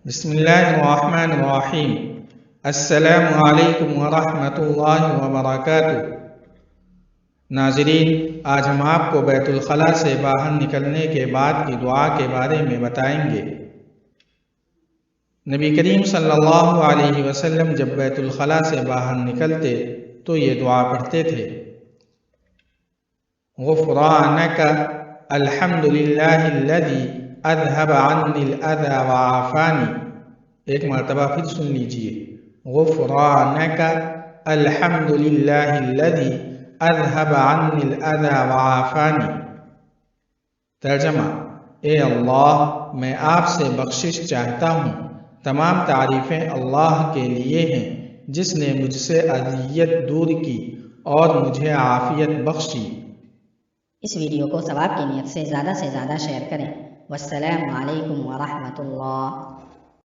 بسم اللہ الرحمن الرحیم۔ السلام علیکم ورحمۃ اللہ وبرکاتہ۔ ناظرین، آج ہم آپ کو بیت الخلاء سے باہر نکلنے کے بعد کی دعا کے بارے میں بتائیں گے۔ نبی کریم صلی اللہ علیہ وسلم جب بیت الخلاء سے باہر نکلتے تو یہ دعا پڑھتے تھے: غفرانک الحمد للہ الذی اذهب عنی الاذی وعافانی۔ ایک مرتبہ پھر سن لیجئے: غفرانک الحمد للہ الذی اذهب عنی الاذی وعافانی۔ ترجمہ: اے اللہ، میں آپ سے بخشش چاہتا ہوں، تمام تعریفیں اللہ کے لیے ہیں جس نے مجھ سے اذیت دور کی اور مجھے عافیت بخشی۔ اس ویڈیو کو ثواب کی نیت سے زیادہ شیئر کریں۔ والسلام علیکم ورحمۃ اللہ۔